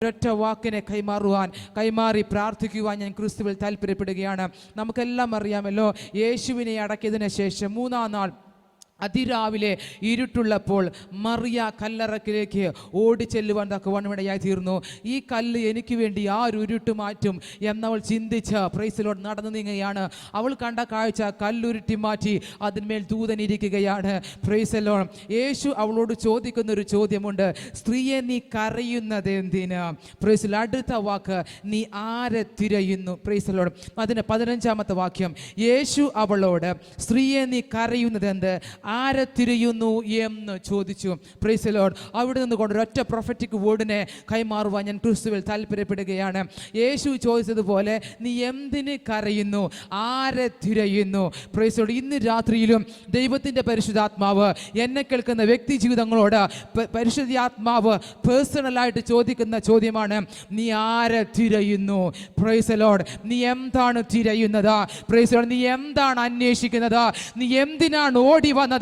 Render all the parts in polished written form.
ഒരൊറ്റ വാക്കിനെ കൈമാറി പ്രാർത്ഥിക്കുവാൻ ഞാൻ ക്രിസ്തുവിൽ താല്പര്യപ്പെടുകയാണ്. നമുക്കെല്ലാം അറിയാമല്ലോ, യേശുവിനെ അടക്കിയതിനു ശേഷം മൂന്നാം നാൾ അതിരാവിലെ ഇരുട്ടുള്ളപ്പോൾ മറിയ കല്ലറക്കിലേക്ക് ഓടിച്ചെല്ലുവാൻ തക്കവണ്ണമിടയായി തീർന്നു. ഈ കല്ല് എനിക്ക് വേണ്ടി ആരുരുട്ട് മാറ്റും എന്നവൾ ചിന്തിച്ച് പ്രൈസ് ലോർഡ് നടന്നു നീങ്ങുകയാണ്. അവൾ കണ്ട കാഴ്ച കല്ലുരുട്ടി മാറ്റി അതിന്മേൽ ദൂതനിരിക്കുകയാണ്. Praise Lord. യേശു അവളോട് ചോദിക്കുന്നൊരു ചോദ്യമുണ്ട്, സ്ത്രീയെ നീ കരയുന്നത് എന്തിന്? Praise Lord. അടുത്ത വാക്ക്, നീ ആരെ തിരയുന്നു? Praise Lord. അതിന് 15-ാമത്തെ വാക്യം, യേശു അവളോട്, സ്ത്രീയെ നീ കരയുന്നത് എന്ത്, ആരെ തിരയുന്നു എന്ന് ചോദിച്ചു. Praise Lord. അവിടെ നിന്നുകൊണ്ട് ഒരൊറ്റ പ്രൊഫറ്റിക് വേർഡിനെ കൈമാറുവാൻ ഞാൻ ക്രിസ്തുവിൽ താല്പര്യപ്പെടുകയാണ്. യേശു ചോദിച്ചതുപോലെ, നീ എന്തിന് കരയുന്നു, ആരെ തിരയുന്നു? Praise Lord. ഇന്ന് രാത്രിയിലും ദൈവത്തിൻ്റെ പരിശുദ്ധാത്മാവ് എന്നെ കേൾക്കുന്ന വ്യക്തി ജീവിതങ്ങളോട് പരിശുദ്ധാത്മാവ് പേഴ്സണലായിട്ട് ചോദിക്കുന്ന ചോദ്യമാണ്, നീ ആരെ തിരയുന്നു? Praise Lord. നീ എന്താണ് തിരയുന്നത്? Praise Lord. നീ എന്താണ് അന്വേഷിക്കുന്നത്? നീ എന്തിനാണ് ഓടി വന്നത്?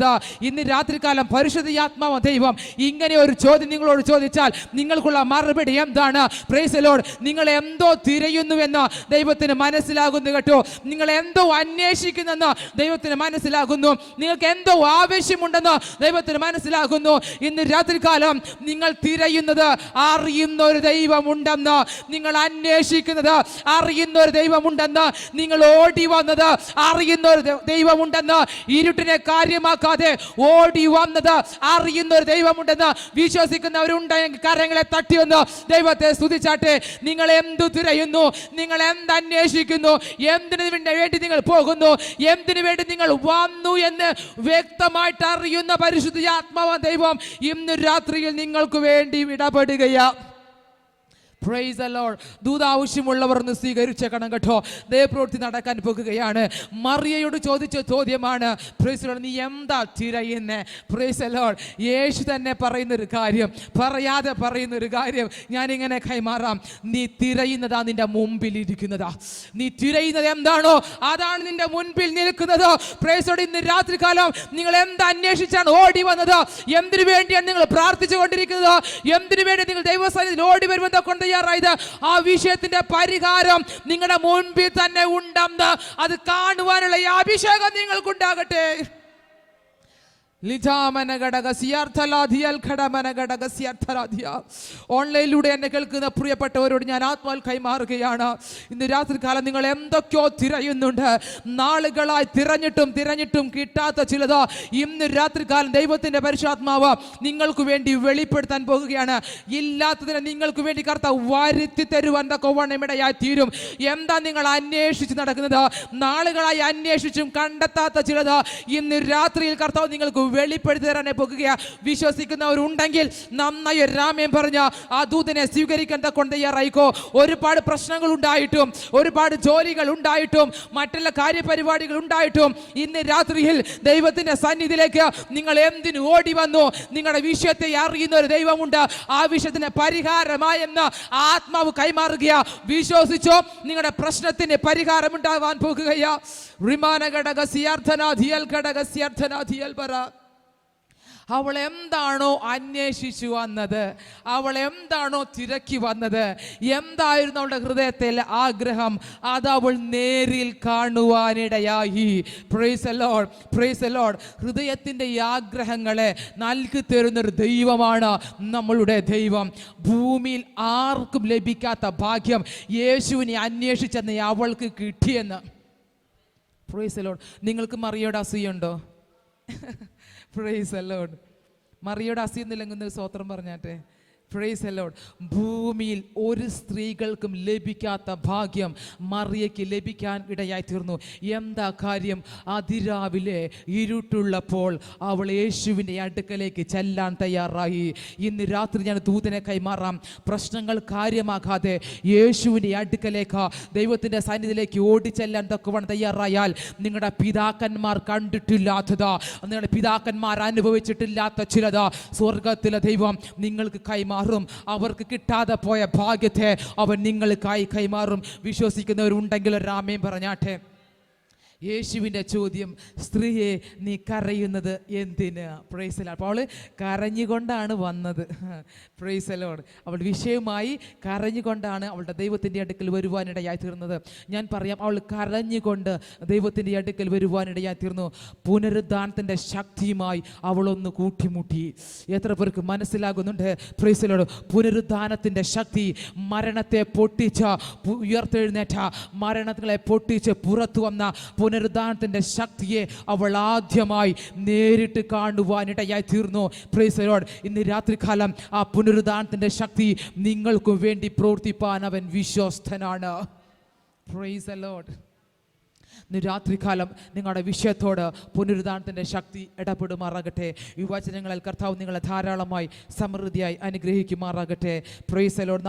ഇന്ന് രാത്രികാലം പരിശുദ്ധാത്മാവ് ദൈവം ഇങ്ങനെ ഒരു ചോദ്യം നിങ്ങളോട് ചോദിച്ചാൽ നിങ്ങൾക്കുള്ള മറുപടി എന്താണ്? Praise Lord. നിങ്ങൾ എന്തോ തിരയുന്നുവെന്ന് ദൈവത്തിന് മനസ്സിലാകുന്നു കേട്ടോ. നിങ്ങൾ എന്തോ അന്വേഷിക്കുന്നെന്ന് ദൈവത്തിന് മനസ്സിലാകുന്നു. നിങ്ങൾക്ക് എന്തോ ആവശ്യമുണ്ടെന്ന് ദൈവത്തിന് മനസ്സിലാകുന്നു. ഇന്ന് രാത്രികാലം നിങ്ങൾ തിരയുന്നത് അറിയുന്ന ഒരു ദൈവമുണ്ടെന്ന്, നിങ്ങൾ അന്വേഷിക്കുന്നത് അറിയുന്ന ഒരു ദൈവമുണ്ടെന്ന്, നിങ്ങൾ ഓടി വന്നത് അറിയുന്ന ഒരു ദൈവമുണ്ടെന്ന്, ഇരുട്ടിനെ കാര്യമാക്കാതെ ഓടി വന്നത് അറിയുന്ന ഒരു ദൈവമുണ്ടെന്ന് വിശ്വസിക്കുന്നവരുണ്ടെങ്കിൽ കരങ്ങളെ തട്ടിയൊന്ന് ദൈവത്തെ സ്തുതിച്ചാട്ടെ. നിങ്ങൾ എന്തു തിരയുന്നു? നിങ്ങൾ എന്തന്വേഷിക്കുന്നു? എന്തിനു വേണ്ടി നിങ്ങൾ പോകുന്നു? എന്തിനു വേണ്ടി നിങ്ങൾ വന്നു എന്ന് വ്യക്തമായിട്ട് അറിയുന്ന പരിശുദ്ധാത്മാവ് ദൈവം ഇന്ന് രാത്രിയിൽ നിങ്ങൾക്ക് വേണ്ടി ഇടപെടുകയാ. Praise the lord. ദൂത ആവശ്യമുള്ളവർ ഒന്ന് സ്വീകരിച്ചേക്കണം കേട്ടോ. ദൈവപ്രവൃത്തി നടക്കാൻ പോകുകയാണ്. മറിയയോട് ചോദിച്ച ചോദ്യമാണ്, പ്രൈസ് ദി ലോർഡ്, നീ എന്താ തിരയുന്നേ? Praise the lord. യേശു തന്നെ പറയുന്നൊരു കാര്യം, പറയാതെ പറയുന്നൊരു കാര്യം ഞാനിങ്ങനെ കൈമാറാം. നീ തിരയുന്നതാ നിന്റെ മുമ്പിൽ ഇരിക്കുന്നതാ. നീ തിരയുന്നത് എന്താണോ അതാണ് നിന്റെ മുൻപിൽ നിൽക്കുന്നത്. Price the Lord. ഇന്ന് രാത്രികാലം നിങ്ങൾ എന്ത് അന്വേഷിച്ചാണ് ഓടി വന്നത്? എന്തിനു വേണ്ടിയാണ് നിങ്ങൾ പ്രാർത്ഥിച്ചുകൊണ്ടിരിക്കുന്നത്? എന്തിനു വേണ്ടി നിങ്ങൾ ദൈവസന്നിധിയിൽ ഓടി വരുമെന്ന് കൊണ്ട് ആ വിഷയത്തിന്റെ പരിഹാരം നിങ്ങളുടെ മുൻപിൽ തന്നെ ഉണ്ടെന്ന് അത് കാണുവാനുള്ള ഈ അഭിഷേകം നിങ്ങൾക്കുണ്ടാകട്ടെ. ഓൺലൈനിലൂടെ എന്നെ കേൾക്കുന്ന പ്രിയപ്പെട്ടവരോട് ഞാൻ ആത്മാവിൽ കൈമാറുകയാണ്. ഇന്ന് രാത്രികാലം നിങ്ങൾ എന്തൊക്കെയോ തിരയുന്നുണ്ട്. നാളുകളായി തിരഞ്ഞിട്ടും കിട്ടാത്ത ചിലത് ഇന്ന് രാത്രികാലം ദൈവത്തിന്റെ പരിശുദ്ധാത്മാവ് നിങ്ങൾക്ക് വേണ്ടി വെളിപ്പെടുത്താൻ പോകുകയാണ്. ഇല്ലാത്തതിനെ നിങ്ങൾക്ക് വേണ്ടി കർത്താവ് വരുത്തി തരുവാൻ തക്കവണ്ണമിടയായി തീരും. എന്താ നിങ്ങൾ അന്വേഷിച്ച് നടക്കുന്നത്? നാളുകളായി അന്വേഷിച്ചും കണ്ടെത്താത്ത ചിലത് ഇന്ന് രാത്രിയിൽ കർത്താവ് നിങ്ങൾക്ക് വെളിപ്പെടുത്തി തരാനെ പോകുക. വിശ്വസിക്കുന്നവരുണ്ടെങ്കിൽ നന്നായി രാമേം പറഞ്ഞ ആ ദൂതനെ സ്വീകരിക്കാൻ കൊണ്ട് തയ്യാറായിക്കോ. ഒരുപാട് പ്രശ്നങ്ങൾ ഉണ്ടായിട്ടും, ഒരുപാട് ജോലികൾ ഉണ്ടായിട്ടും, മറ്റുള്ള കാര്യപരിപാടികൾ ഉണ്ടായിട്ടും ഇന്ന് രാത്രിയിൽ ദൈവത്തിന്റെ സന്നിധിയിലേക്ക് നിങ്ങൾ എന്തിനു ഓടി വന്നു? നിങ്ങളുടെ വിഷയത്തെ അറിയുന്ന ഒരു ദൈവമുണ്ട്. ആ വിഷയത്തിന് പരിഹാരമായെന്ന് ആത്മാവ് കൈമാറുക. വിശ്വസിച്ചോ, നിങ്ങളുടെ പ്രശ്നത്തിന് പരിഹാരം ഉണ്ടാവാൻ പോകുകയാ. അവൾ എന്താണോ അന്വേഷിച്ചു വന്നത്, അവൾ എന്താണോ തിരക്കി വന്നത്, എന്തായിരുന്നു അവളുടെ ഹൃദയത്തിൽ ആഗ്രഹം, അത് അവൾ നേരിൽ കാണുവാനിടയായി. Praise the lord, praise the lord. ഹൃദയത്തിൻ്റെ ഈ ആഗ്രഹങ്ങളെ നൽകി തരുന്നൊരു ദൈവമാണ് നമ്മളുടെ ദൈവം. ഭൂമിയിൽ ആർക്കും ലഭിക്കാത്ത ഭാഗ്യം യേശുവിനെ അന്വേഷിച്ചെന്ന് അവൾക്ക് കിട്ടിയെന്ന്. Price the Lord. നിങ്ങൾക്ക് മറിയയുടെ അസൂയുണ്ടോ? Price the Lord. മറിയയുടെ അസൂയൊന്നുമില്ലെന്നൊരു സ്തോത്രം പറഞ്ഞാട്ടെ. Price the Lord. ഭൂമിയിൽ ഒരു സ്ത്രീകൾക്കും ലഭിക്കാത്ത ഭാഗ്യം മറിയയ്ക്ക് ലഭിക്കാൻ ഇടയായി തീർന്നു. എന്താ കാര്യം? അതിരാവിലെ ഇരുട്ടുള്ളപ്പോൾ അവൾ യേശുവിൻ്റെ അടുക്കലേക്ക് ചെല്ലാൻ തയ്യാറായി. ഇന്ന് രാത്രി ഞാൻ ദൂതനെ കൈമാറാം. പ്രശ്നങ്ങൾ കാര്യമാക്കാതെ യേശുവിൻ്റെ അടുക്കലേക്ക്, ദൈവത്തിൻ്റെ സന്നിധിയിലേക്ക് ഓടിച്ചെല്ലാൻ തക്കവണ്ണം തയ്യാറായാൽ നിങ്ങളുടെ പിതാക്കന്മാർ കണ്ടിട്ടില്ലാത്തത്, നിങ്ങളുടെ പിതാക്കന്മാർ അനുഭവിച്ചിട്ടില്ലാത്ത ചിലത് സ്വർഗത്തിലെ ദൈവം നിങ്ങൾക്ക് കൈമാറും. അവർക്ക് കിട്ടാതെ പോയ ഭാഗ്യത്തെ അവൻ നിങ്ങൾക്കായി കൈമാറും. വിശ്വസിക്കുന്നവരുണ്ടെങ്കിൽ ഒരു ആമേൻ പറഞ്ഞാട്ടെ. യേശുവിൻ്റെ ചോദ്യം, സ്ത്രീയെ നീ കരയുന്നത് എന്തിന്? Praise Lord. അപ്പോൾ അവൾ കരഞ്ഞുകൊണ്ടാണ് വന്നത്. Praise Lord. അവൾ വിഷയമായി കരഞ്ഞുകൊണ്ടാണ് അവളുടെ ദൈവത്തിൻ്റെ അടുക്കൽ വരുവാനിടയായി തീർന്നത്. ഞാൻ പറയാം, അവൾ കരഞ്ഞുകൊണ്ട് ദൈവത്തിൻ്റെ അടുക്കൽ വരുവാനിടയായി തീർന്നു. പുനരുദ്ധാനത്തിൻ്റെ ശക്തിയുമായി അവളൊന്ന് കൂട്ടിമുട്ടി. എത്ര പേർക്ക് മനസ്സിലാകുന്നുണ്ട്? Praise Lord. പുനരുദ്ധാനത്തിൻ്റെ ശക്തി, മരണത്തെ പൊട്ടിച്ച, ഉയർത്തെഴുന്നേറ്റ, മരണങ്ങളെ പൊട്ടിച്ച് പുറത്തു വന്ന പുനരുദ്ധാനത്തിൻ്റെ ശക്തിയെ അവൾ ആദ്യമായി നേരിട്ട് കാണുവാനിടയായി തീർന്നു. Praise Lord. ഇന്ന് രാത്രികാലം ആ പുനരുദ്ധാനത്തിൻ്റെ ശക്തി നിങ്ങൾക്കും വേണ്ടി പ്രവർത്തിപ്പാൻ അവൻ വിശ്വസ്തനാണ്. Praise Lord. ഇന്ന് രാത്രികാലം നിങ്ങളുടെ വിഷയത്തോട് പുനരുദ്ധാനത്തിൻ്റെ ശക്തി ഇടപെടുമാറാകട്ടെ. ഈ വചനങ്ങളിൽ കർത്താവ് നിങ്ങളെ ധാരാളമായി സമൃദ്ധിയായി അനുഗ്രഹിക്കുമാറാകട്ടെ. Praise Lord.